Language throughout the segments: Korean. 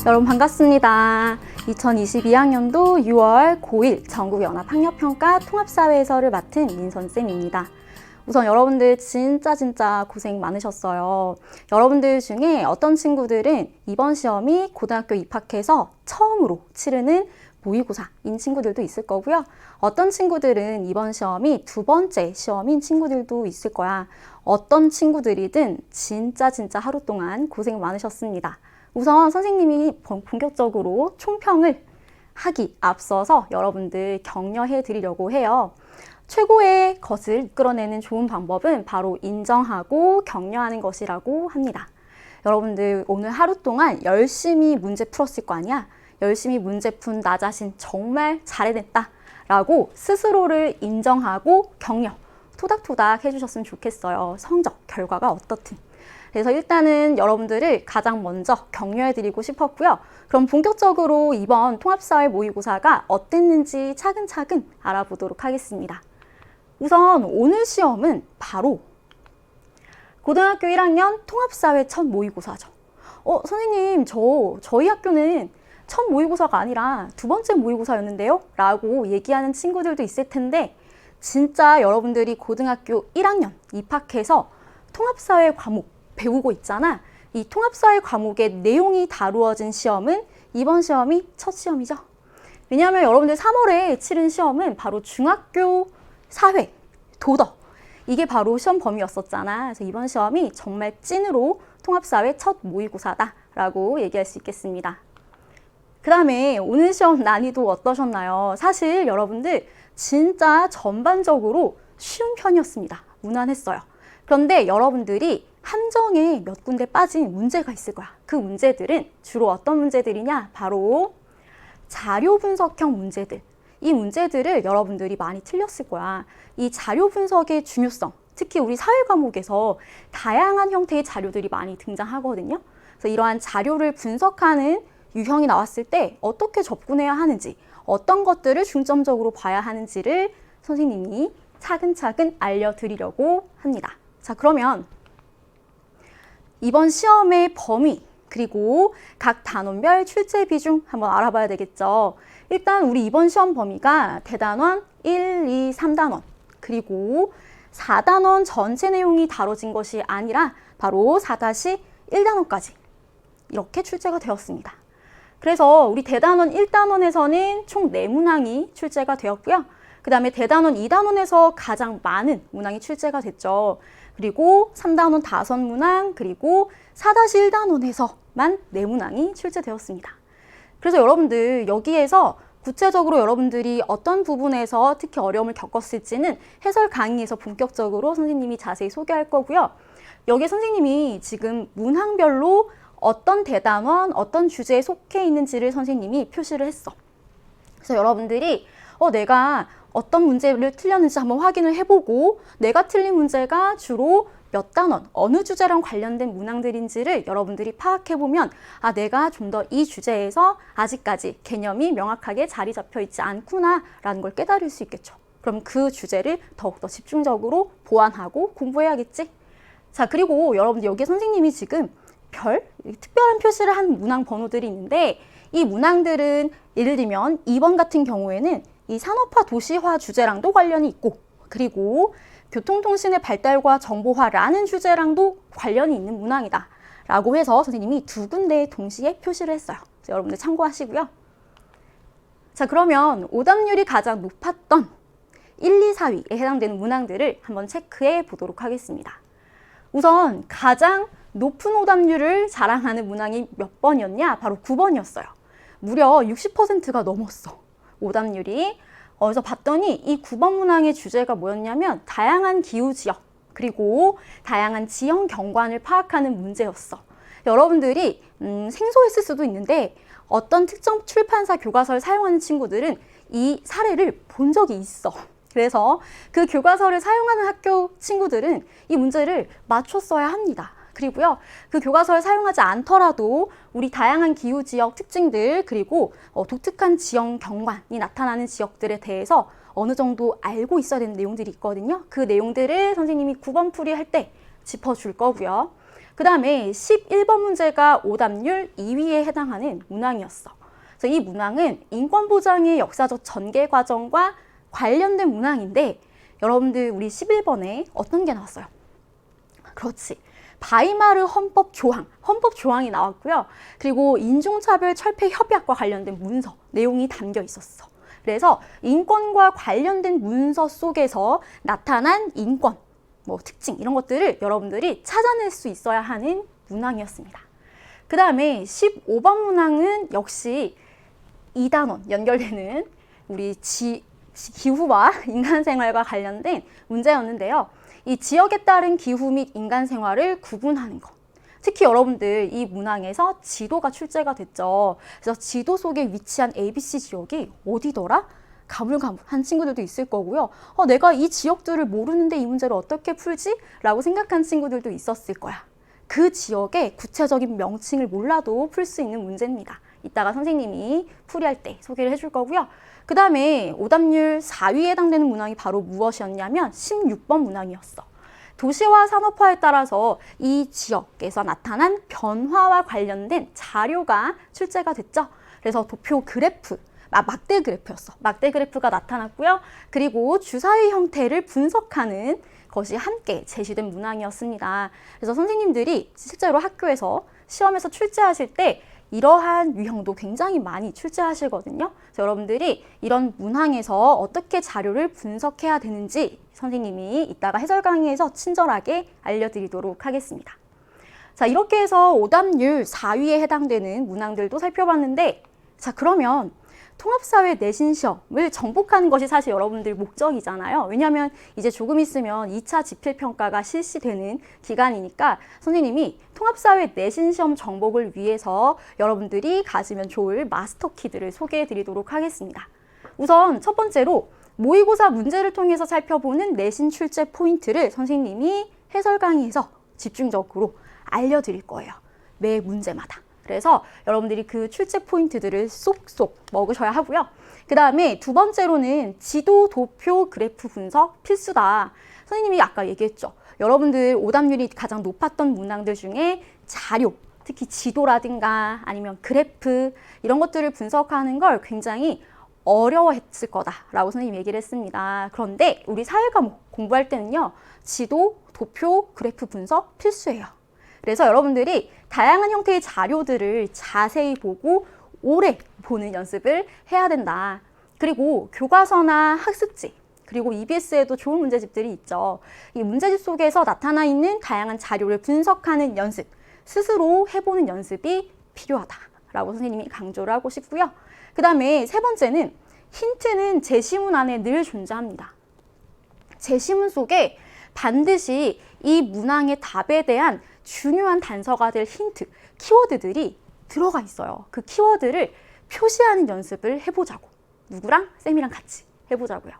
여러분 반갑습니다. 2022학년도 6월 고1 전국연합학력평가 통합사회에서를 맡은 민선쌤입니다. 우선 여러분들 진짜 고생 많으셨어요. 여러분들 중에 어떤 친구들은 이번 시험이 고등학교 입학해서 처음으로 치르는 모의고사인 친구들도 있을 거고요. 어떤 친구들은 이번 시험이 두 번째 시험인 친구들도 있을 거야. 어떤 친구들이든 진짜 하루 동안 고생 많으셨습니다. 우선 선생님이 본격적으로 총평을 하기 앞서서 여러분들 격려해 드리려고 해요. 최고의 것을 이끌어내는 좋은 방법은 바로 인정하고 격려하는 것이라고 합니다. 여러분들 오늘 하루 동안 열심히 문제 풀었을 거 아니야? 열심히 문제 푼 나 자신 정말 잘해냈다 라고 스스로를 인정하고 격려, 토닥토닥 해주셨으면 좋겠어요. 성적, 결과가 어떻든. 그래서 일단은 여러분들을 가장 먼저 격려해드리고 싶었고요. 그럼 본격적으로 이번 통합사회 모의고사가 어땠는지 차근차근 알아보도록 하겠습니다. 우선 오늘 시험은 바로 고등학교 1학년 통합사회 첫 모의고사죠. 선생님, 저희 학교는 첫 모의고사가 아니라 두 번째 모의고사였는데요? 라고 얘기하는 친구들도 있을 텐데 진짜 여러분들이 고등학교 1학년 입학해서 통합사회 과목 배우고 있잖아. 이 통합사회 과목의 내용이 다루어진 시험은 이번 시험이 첫 시험이죠. 왜냐하면 여러분들 3월에 치른 시험은 바로 중학교 사회, 도덕 이게 바로 시험 범위였었잖아. 그래서 이번 시험이 정말 찐으로 통합사회 첫 모의고사다라고 얘기할 수 있겠습니다. 그 다음에 오늘 시험 난이도 어떠셨나요? 사실 여러분들 진짜 전반적으로 쉬운 편이었습니다. 무난했어요. 그런데 여러분들이 함정에 몇 군데 빠진 문제가 있을 거야. 그 문제들은 주로 어떤 문제들이냐? 바로 자료 분석형 문제들. 이 문제들을 여러분들이 많이 틀렸을 거야. 이 자료 분석의 중요성, 특히 우리 사회 과목에서 다양한 형태의 자료들이 많이 등장하거든요. 그래서 이러한 자료를 분석하는 유형이 나왔을 때 어떻게 접근해야 하는지, 어떤 것들을 중점적으로 봐야 하는지를 선생님이 차근차근 알려드리려고 합니다. 자, 그러면 이번 시험의 범위 그리고 각 단원별 출제 비중 한번 알아봐야 되겠죠. 일단 우리 이번 시험 범위가 대단원 1, 2, 3단원 그리고 4단원 전체 내용이 다뤄진 것이 아니라 바로 4-1단원까지 이렇게 출제가 되었습니다. 그래서 우리 대단원 1단원에서는 총 4문항이 출제가 되었고요. 그 다음에 대단원 2단원에서 가장 많은 문항이 출제가 됐죠. 그리고 3단원 5문항, 그리고 4-1단원에서만 4문항이 출제되었습니다. 그래서 여러분들 여기에서 구체적으로 여러분들이 어떤 부분에서 특히 어려움을 겪었을지는 해설 강의에서 본격적으로 선생님이 자세히 소개할 거고요. 여기에 선생님이 지금 문항별로 어떤 대단원, 어떤 주제에 속해 있는지를 선생님이 표시를 했어. 그래서 여러분들이 내가 어떤 문제를 틀렸는지 한번 확인을 해보고 내가 틀린 문제가 주로 몇 단원, 어느 주제랑 관련된 문항들인지를 여러분들이 파악해보면 내가 좀 더 이 주제에서 아직까지 개념이 명확하게 자리 잡혀 있지 않구나 라는 걸 깨달을 수 있겠죠. 그럼 그 주제를 더욱더 집중적으로 보완하고 공부해야겠지? 자, 그리고 여러분들 여기에 선생님이 지금 특별한 표시를 한 문항 번호들이 있는데 이 문항들은 예를 들면 2번 같은 경우에는 이 산업화 도시화 주제랑도 관련이 있고 그리고 교통통신의 발달과 정보화라는 주제랑도 관련이 있는 문항이다 라고 해서 선생님이 2군데에 동시에 표시를 했어요. 그래서 여러분들 참고하시고요. 자, 그러면 오답률이 가장 높았던 1, 2, 4위에 해당되는 문항들을 한번 체크해 보도록 하겠습니다. 우선 가장 높은 오답률을 자랑하는 문항이 몇 번이었냐? 바로 9번이었어요. 무려 60%가 넘었어. 오답률이. 그래서 봤더니 이 9번 문항의 주제가 뭐였냐면 다양한 기후지역 그리고 다양한 지형 경관을 파악하는 문제였어. 여러분들이 생소했을 수도 있는데 어떤 특정 출판사 교과서를 사용하는 친구들은 이 사례를 본 적이 있어. 그래서 그 교과서를 사용하는 학교 친구들은 이 문제를 맞췄어야 합니다. 그리고요, 그 교과서를 사용하지 않더라도 우리 다양한 기후지역 특징들 그리고 독특한 지형 경관이 나타나는 지역들에 대해서 어느 정도 알고 있어야 되는 내용들이 있거든요. 그 내용들을 선생님이 9번 풀이할 때 짚어줄 거고요. 그 다음에 11번 문제가 오답률 2위에 해당하는 문항이었어. 그래서 이 문항은 인권보장의 역사적 전개 과정과 관련된 문항인데 여러분들 우리 11번에 어떤 게 나왔어요? 그렇지. 바이마르 헌법 조항이 나왔고요. 그리고 인종차별 철폐 협약과 관련된 문서 내용이 담겨 있었어. 그래서 인권과 관련된 문서 속에서 나타난 인권, 특징 이런 것들을 여러분들이 찾아낼 수 있어야 하는 문항이었습니다. 그 다음에 15번 문항은 역시 2단원 연결되는 우리 기후와 인간생활과 관련된 문제였는데요. 이 지역에 따른 기후 및 인간생활을 구분하는 것. 특히 여러분들 이 문항에서 지도가 출제가 됐죠. 그래서 지도 속에 위치한 ABC 지역이 어디더라? 가물가물한 친구들도 있을 거고요. 내가 이 지역들을 모르는데 이 문제를 어떻게 풀지? 라고 생각한 친구들도 있었을 거야. 그 지역의 구체적인 명칭을 몰라도 풀 수 있는 문제입니다. 이따가 선생님이 풀이할 때 소개를 해줄 거고요. 그 다음에 오답률 4위에 해당되는 문항이 바로 무엇이었냐면 16번 문항이었어. 도시화 산업화에 따라서 이 지역에서 나타난 변화와 관련된 자료가 출제가 됐죠. 그래서 도표 그래프, 막대 그래프였어. 막대 그래프가 나타났고요. 그리고 주사위 형태를 분석하는 것이 함께 제시된 문항이었습니다. 그래서 선생님들이 실제로 학교에서 시험에서 출제하실 때 이러한 유형도 굉장히 많이 출제하시거든요. 그래서 여러분들이 이런 문항에서 어떻게 자료를 분석해야 되는지 선생님이 이따가 해설 강의에서 친절하게 알려드리도록 하겠습니다. 자, 이렇게 해서 오답률 4위에 해당되는 문항들도 살펴봤는데, 자, 그러면 통합사회 내신 시험을 정복하는 것이 사실 여러분들 목적이잖아요. 왜냐하면 이제 조금 있으면 2차 지필평가가 실시되는 기간이니까 선생님이 통합사회 내신 시험 정복을 위해서 여러분들이 가지면 좋을 마스터 키들을 소개해 드리도록 하겠습니다. 우선 첫 번째로 모의고사 문제를 통해서 살펴보는 내신 출제 포인트를 선생님이 해설 강의에서 집중적으로 알려드릴 거예요. 매 문제마다. 그래서 여러분들이 그 출제 포인트들을 쏙쏙 먹으셔야 하고요. 그 다음에 두 번째로는 지도, 도표, 그래프 분석 필수다. 선생님이 아까 얘기했죠. 여러분들 오답률이 가장 높았던 문항들 중에 자료, 특히 지도라든가 아니면 그래프 이런 것들을 분석하는 걸 굉장히 어려워했을 거다라고 선생님이 얘기를 했습니다. 그런데 우리 사회 과목 공부할 때는요. 지도, 도표, 그래프 분석 필수예요. 그래서 여러분들이 다양한 형태의 자료들을 자세히 보고 오래 보는 연습을 해야 된다. 그리고 교과서나 학습지, 그리고 EBS에도 좋은 문제집들이 있죠. 이 문제집 속에서 나타나 있는 다양한 자료를 분석하는 연습, 스스로 해보는 연습이 필요하다라고 선생님이 강조를 하고 싶고요. 그 다음에 세 번째는 힌트는 제시문 안에 늘 존재합니다. 제시문 속에 반드시 이 문항의 답에 대한 중요한 단서가 될 힌트, 키워드들이 들어가 있어요. 그 키워드를 표시하는 연습을 해보자고. 누구랑? 쌤이랑 같이 해보자고요.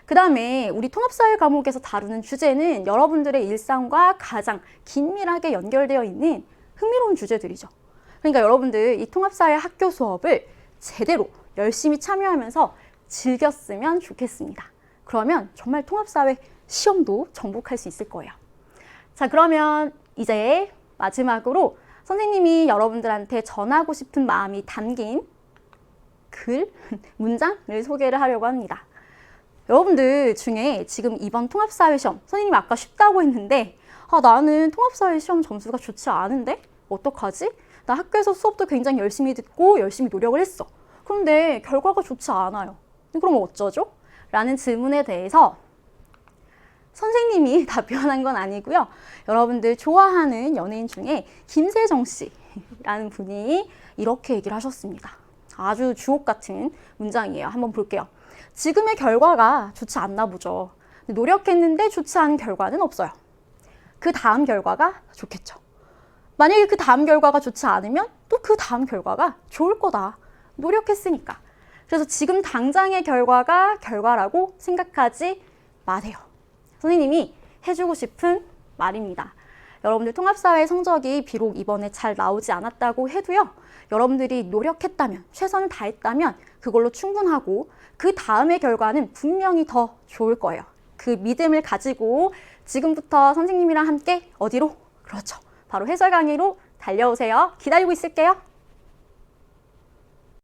그 다음에 우리 통합사회 과목에서 다루는 주제는 여러분들의 일상과 가장 긴밀하게 연결되어 있는 흥미로운 주제들이죠. 그러니까 여러분들 이 통합사회 학교 수업을 제대로 열심히 참여하면서 즐겼으면 좋겠습니다. 그러면 정말 통합사회 시험도 정복할 수 있을 거예요. 자, 그러면 이제 마지막으로 선생님이 여러분들한테 전하고 싶은 마음이 담긴 글, 문장을 소개를 하려고 합니다. 여러분들 중에 지금 이번 통합사회 시험, 선생님이 아까 쉽다고 했는데 나는 통합사회 시험 점수가 좋지 않은데? 어떡하지? 나 학교에서 수업도 굉장히 열심히 듣고 열심히 노력을 했어. 그런데 결과가 좋지 않아요. 그럼 어쩌죠? 라는 질문에 대해서 선생님이 답변한 건 아니고요. 여러분들 좋아하는 연예인 중에 김세정 씨라는 분이 이렇게 얘기를 하셨습니다. 아주 주옥 같은 문장이에요. 한번 볼게요. 지금의 결과가 좋지 않나 보죠. 노력했는데 좋지 않은 결과는 없어요. 그 다음 결과가 좋겠죠. 만약에 그 다음 결과가 좋지 않으면 또 그 다음 결과가 좋을 거다. 노력했으니까. 그래서 지금 당장의 결과가 결과라고 생각하지 마세요. 선생님이 해주고 싶은 말입니다. 여러분들 통합사회 성적이 비록 이번에 잘 나오지 않았다고 해도요. 여러분들이 노력했다면, 최선을 다했다면 그걸로 충분하고 그 다음의 결과는 분명히 더 좋을 거예요. 그 믿음을 가지고 지금부터 선생님이랑 함께 어디로? 그렇죠. 바로 해설 강의로 달려오세요. 기다리고 있을게요.